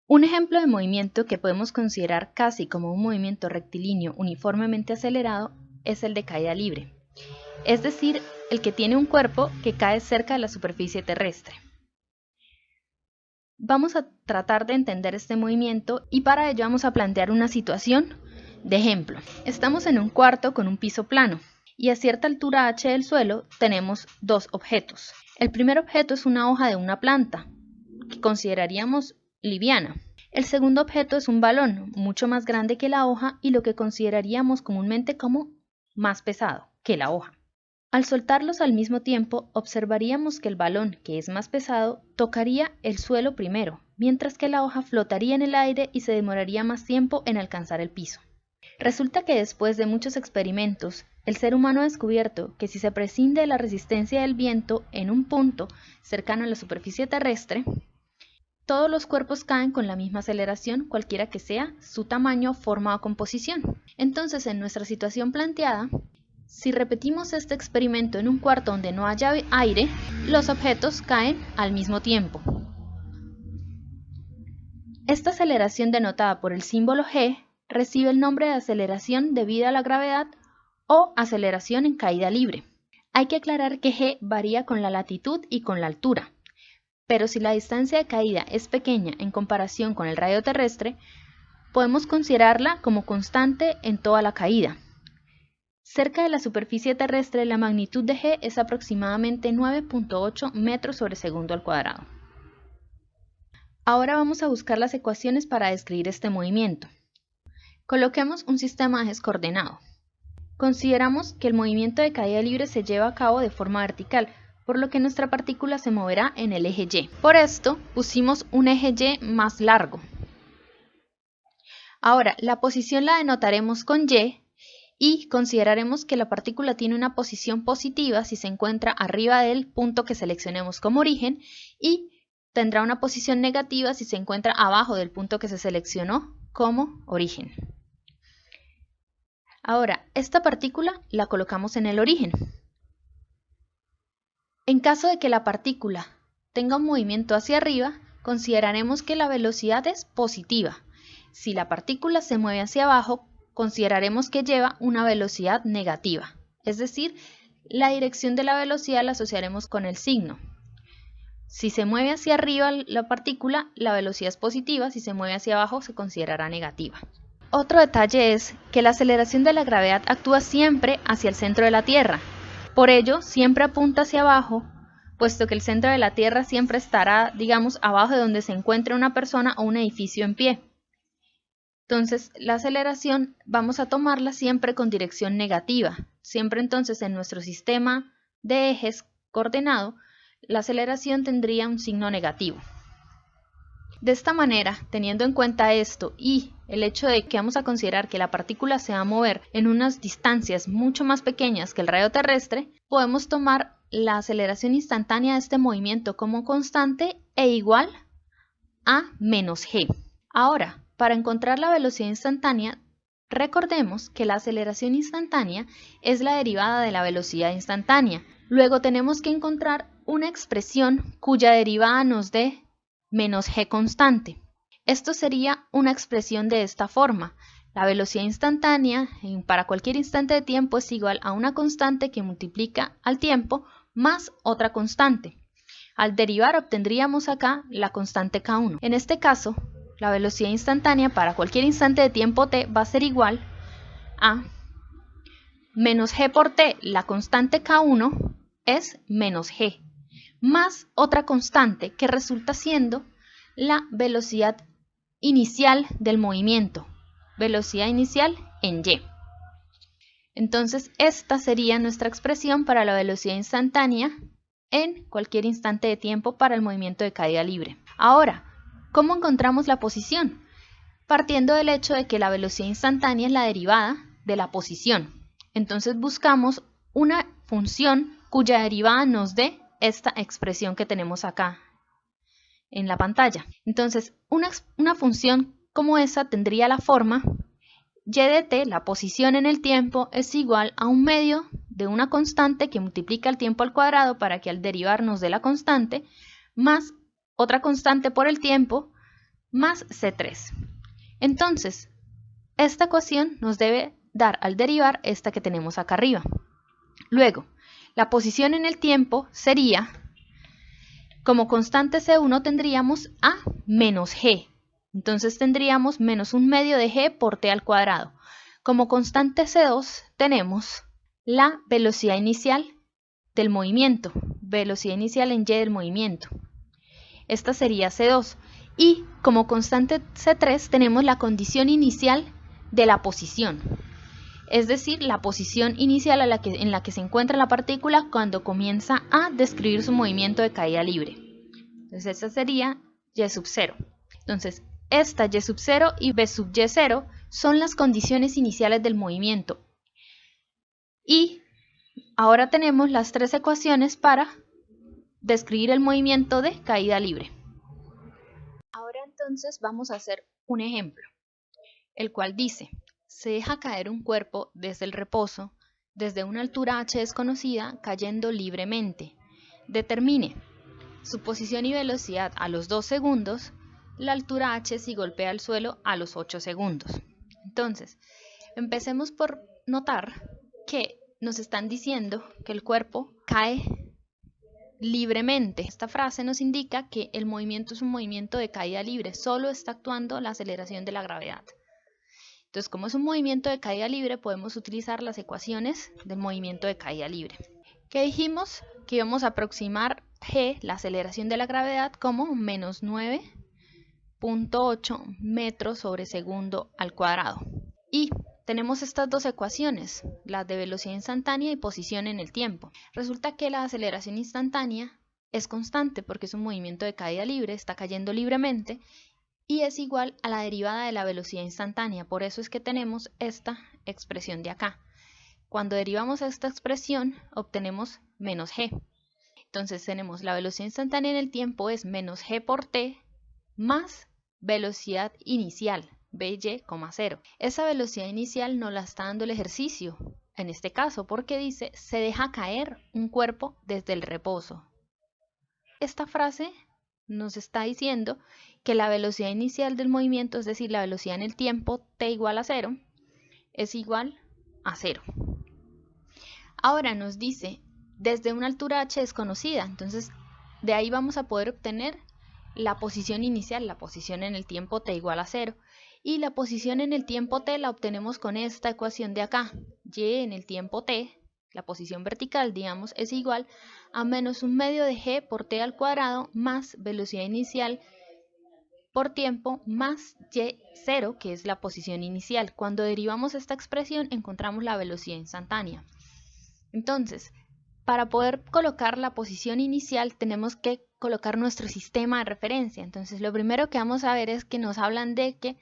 Un ejemplo de movimiento que podemos considerar casi como un movimiento rectilíneo uniformemente acelerado es el de caída libre, es decir, el que tiene un cuerpo que cae cerca de la superficie terrestre. Vamos a tratar de entender este movimiento y para ello vamos a plantear una situación de ejemplo. Estamos en un cuarto con un piso plano y a cierta altura h del suelo tenemos dos objetos. El primer objeto es una hoja de una planta, que consideraríamos liviana. El segundo objeto es un balón, mucho más grande que la hoja y lo que consideraríamos comúnmente como más pesado que la hoja. Al soltarlos al mismo tiempo, observaríamos que el balón, que es más pesado, tocaría el suelo primero, mientras que la hoja flotaría en el aire y se demoraría más tiempo en alcanzar el piso. Resulta que después de muchos experimentos, el ser humano ha descubierto que si se prescinde de la resistencia del viento en un punto cercano a la superficie terrestre, todos los cuerpos caen con la misma aceleración, cualquiera que sea su tamaño, forma o composición. Entonces, en nuestra situación planteada, si repetimos este experimento en un cuarto donde no haya aire, los objetos caen al mismo tiempo. Esta aceleración denotada por el símbolo g recibe el nombre de aceleración debida a la gravedad o aceleración en caída libre. Hay que aclarar que g varía con la latitud y con la altura, pero si la distancia de caída es pequeña en comparación con el radio terrestre, podemos considerarla como constante en toda la caída. Cerca de la superficie terrestre, la magnitud de g es aproximadamente 9.8 metros sobre segundo al cuadrado. Ahora vamos a buscar las ecuaciones para describir este movimiento. Coloquemos un sistema de ejes coordenado. Consideramos que el movimiento de caída libre se lleva a cabo de forma vertical, por lo que nuestra partícula se moverá en el eje Y. Por esto, pusimos un eje Y más largo. Ahora, la posición la denotaremos con Y y consideraremos que la partícula tiene una posición positiva si se encuentra arriba del punto que seleccionemos como origen y tendrá una posición negativa si se encuentra abajo del punto que se seleccionó como origen. Ahora, esta partícula la colocamos en el origen. En caso de que la partícula tenga un movimiento hacia arriba, consideraremos que la velocidad es positiva. Si la partícula se mueve hacia abajo, consideraremos que lleva una velocidad negativa. Es decir, la dirección de la velocidad la asociaremos con el signo. Si se mueve hacia arriba la partícula, la velocidad es positiva, si se mueve hacia abajo se considerará negativa. Otro detalle es que la aceleración de la gravedad actúa siempre hacia el centro de la Tierra. Por ello, siempre apunta hacia abajo, puesto que el centro de la Tierra siempre estará, digamos, abajo de donde se encuentre una persona o un edificio en pie. Entonces, la aceleración vamos a tomarla siempre con dirección negativa. Siempre entonces en nuestro sistema de ejes coordenado, la aceleración tendría un signo negativo. De esta manera, teniendo en cuenta esto y el hecho de que vamos a considerar que la partícula se va a mover en unas distancias mucho más pequeñas que el radio terrestre, podemos tomar la aceleración instantánea de este movimiento como constante e igual a menos g. Ahora, para encontrar la velocidad instantánea, recordemos que la aceleración instantánea es la derivada de la velocidad instantánea. Luego tenemos que encontrar una expresión cuya derivada nos dé menos g constante. Esto sería una expresión de esta forma. La velocidad instantánea para cualquier instante de tiempo es igual a una constante que multiplica al tiempo más otra constante. Al derivar obtendríamos acá la constante k1. En este caso, la velocidad instantánea para cualquier instante de tiempo t va a ser igual a menos g por t, la constante k1 es menos g, más otra constante que resulta siendo la velocidad inicial del movimiento, velocidad inicial en y. Entonces, esta sería nuestra expresión para la velocidad instantánea en cualquier instante de tiempo para el movimiento de caída libre. Ahora, ¿cómo encontramos la posición? Partiendo del hecho de que la velocidad instantánea es la derivada de la posición. Entonces buscamos una función cuya derivada nos dé esta expresión que tenemos acá en la pantalla. Entonces, una función como esa tendría la forma y de t, la posición en el tiempo, es igual a un medio de una constante que multiplica el tiempo al cuadrado para que al derivar nos dé la constante, más otra constante por el tiempo más C3. Entonces, esta ecuación nos debe dar al derivar esta que tenemos acá arriba. Luego, la posición en el tiempo sería, como constante C1 tendríamos a menos G. Entonces tendríamos menos 1/2 de G por T al cuadrado. Como constante C2 tenemos la velocidad inicial del movimiento, velocidad inicial en Y del movimiento. Esta sería C2. Y como constante C3 tenemos la condición inicial de la posición. Es decir, la posición inicial en la que se encuentra la partícula cuando comienza a describir su movimiento de caída libre. Entonces esta sería Y sub 0. Entonces esta Y sub 0 y B sub Y 0 son las condiciones iniciales del movimiento. Y ahora tenemos las tres ecuaciones para describir el movimiento de caída libre. Ahora entonces vamos a hacer un ejemplo, el cual dice: se deja caer un cuerpo desde el reposo, desde una altura h desconocida, cayendo libremente. Determine su posición y velocidad a los 2 segundos, la altura h si golpea el suelo a los 8 segundos. Entonces, empecemos por notar que nos están diciendo que el cuerpo cae libremente. Esta frase nos indica que el movimiento es un movimiento de caída libre, solo está actuando la aceleración de la gravedad. Entonces, como es un movimiento de caída libre, podemos utilizar las ecuaciones del movimiento de caída libre. ¿Qué dijimos? Que íbamos a aproximar G, la aceleración de la gravedad, como menos 9.8 metros sobre segundo al cuadrado. Y tenemos estas dos ecuaciones, las de velocidad instantánea y posición en el tiempo. Resulta que la aceleración instantánea es constante porque es un movimiento de caída libre, está cayendo libremente, y es igual a la derivada de la velocidad instantánea. Por eso es que tenemos esta expresión de acá. Cuando derivamos esta expresión, obtenemos menos g. Entonces tenemos la velocidad instantánea en el tiempo es menos g por t más velocidad inicial, Vy, 0. Esa velocidad inicial nos la está dando el ejercicio, en este caso, porque dice se deja caer un cuerpo desde el reposo. Esta frase nos está diciendo que la velocidad inicial del movimiento, es decir, la velocidad en el tiempo t igual a 0, es igual a 0. Ahora nos dice desde una altura h desconocida, entonces de ahí vamos a poder obtener la posición inicial, la posición en el tiempo t igual a 0, y la posición en el tiempo t la obtenemos con esta ecuación de acá. Y en el tiempo t, la posición vertical, digamos, es igual a menos 1/2 de g por t al cuadrado más velocidad inicial por tiempo más y0, que es la posición inicial. Cuando derivamos esta expresión encontramos la velocidad instantánea. Entonces, para poder colocar la posición inicial tenemos que colocar nuestro sistema de referencia. Entonces, lo primero que vamos a ver es que nos hablan de que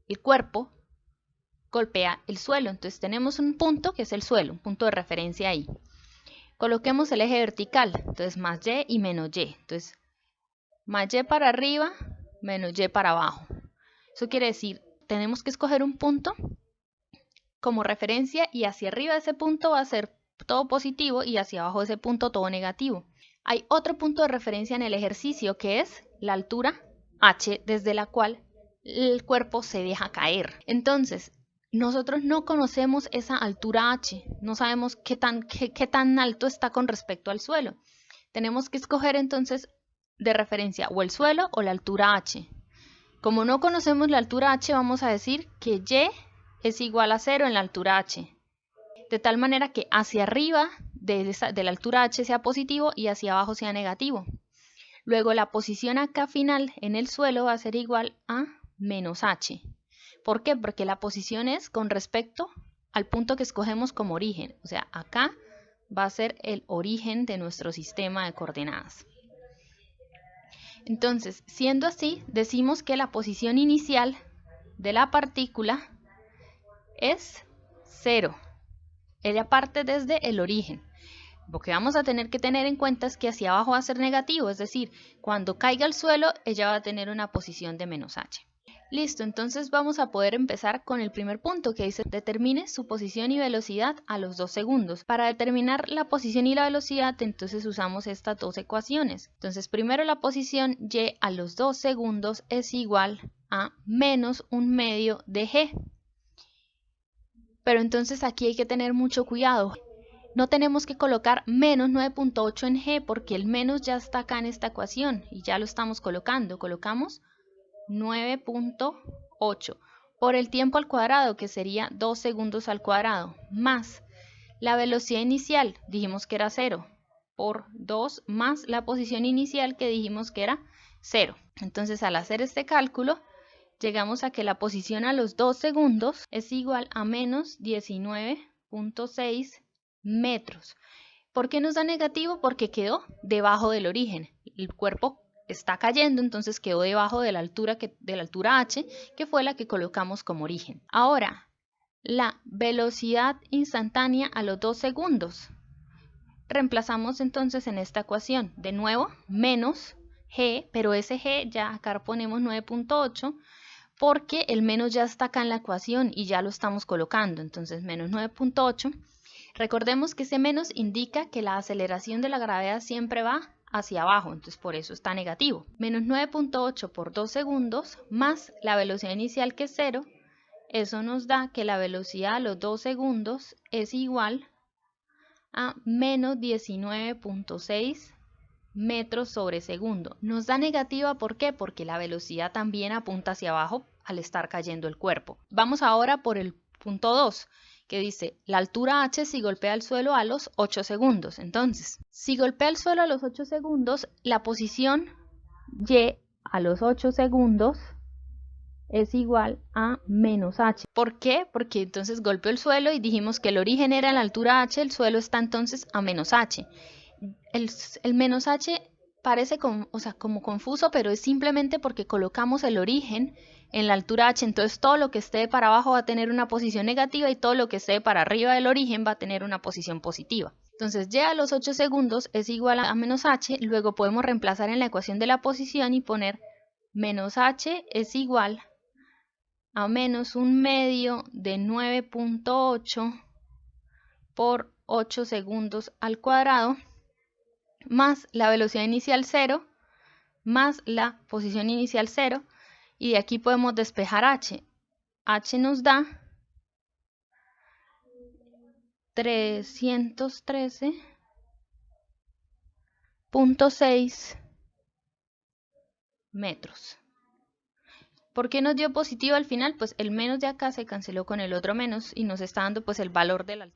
el cuerpo golpea el suelo. Entonces, tenemos un punto que es el suelo, un punto de referencia ahí. Coloquemos el eje vertical, entonces más y y menos y. Entonces, más y para arriba, menos y para abajo. Eso quiere decir, tenemos que escoger un punto como referencia y hacia arriba de ese punto va a ser todo positivo y hacia abajo de ese punto todo negativo. Hay otro punto de referencia en el ejercicio que es la altura h desde la cual el cuerpo se deja caer. Entonces, nosotros no conocemos esa altura h, no sabemos qué tan alto está con respecto al suelo. Tenemos que escoger entonces de referencia o el suelo o la altura h. Como no conocemos la altura h, vamos a decir que y es igual a 0 en la altura h. De tal manera que hacia arriba de la altura h sea positivo y hacia abajo sea negativo. Luego la posición acá final en el suelo va a ser igual a menos h. ¿Por qué? Porque la posición es con respecto al punto que escogemos como origen. O sea, acá va a ser el origen de nuestro sistema de coordenadas. Entonces, siendo así, decimos que la posición inicial de la partícula es 0. Ella parte desde el origen. Lo que vamos a tener que tener en cuenta es que hacia abajo va a ser negativo, es decir, cuando caiga al suelo, ella va a tener una posición de menos h. Listo, entonces vamos a poder empezar con el primer punto que dice determine su posición y velocidad a los 2 segundos. Para determinar la posición y la velocidad, entonces usamos estas dos ecuaciones. Entonces primero la posición y a los 2 segundos es igual a menos 1/2 de g. Pero entonces aquí hay que tener mucho cuidado. No tenemos que colocar menos 9.8 en g porque el menos ya está acá en esta ecuación y ya lo estamos colocando. Colocamos 9.8 por el tiempo al cuadrado, que sería 2 segundos al cuadrado, más la velocidad inicial, dijimos que era 0, por 2 más la posición inicial que dijimos que era 0. Entonces al hacer este cálculo, llegamos a que la posición a los 2 segundos es igual a menos 19.6 metros. ¿Por qué nos da negativo? Porque quedó debajo del origen. El cuerpo está cayendo, entonces quedó debajo de la altura h, que fue la que colocamos como origen. Ahora, la velocidad instantánea a los 2 segundos. Reemplazamos entonces en esta ecuación, de nuevo, menos g, pero ese g ya acá ponemos 9.8, porque el menos ya está acá en la ecuación y ya lo estamos colocando, entonces menos 9.8. Recordemos que ese menos indica que la aceleración de la gravedad siempre va hacia abajo, entonces por eso está negativo. Menos 9.8 por 2 segundos más la velocidad inicial que es 0, eso nos da que la velocidad a los 2 segundos es igual a menos 19.6 metros sobre segundo. Nos da negativa, ¿por qué? Porque la velocidad también apunta hacia abajo al estar cayendo el cuerpo. Vamos ahora por el punto 2, que dice la altura h si golpea el suelo a los 8 segundos. Entonces, si golpea el suelo a los 8 segundos, la posición y a los 8 segundos es igual a menos h. ¿Por qué? Porque entonces golpeó el suelo y dijimos que el origen era la altura h, el suelo está entonces a menos h. El menos h parece como confuso, pero es simplemente porque colocamos el origen en la altura h, entonces todo lo que esté para abajo va a tener una posición negativa y todo lo que esté para arriba del origen va a tener una posición positiva. Entonces y a los 8 segundos es igual a menos h, luego podemos reemplazar en la ecuación de la posición y poner menos h es igual a menos 1/2 de 9.8 por 8 segundos al cuadrado, más la velocidad inicial 0, más la posición inicial 0, y de aquí podemos despejar h. H nos da 313.6 metros. ¿Por qué nos dio positivo al final? Pues el menos de acá se canceló con el otro menos y nos está dando pues el valor de la altura.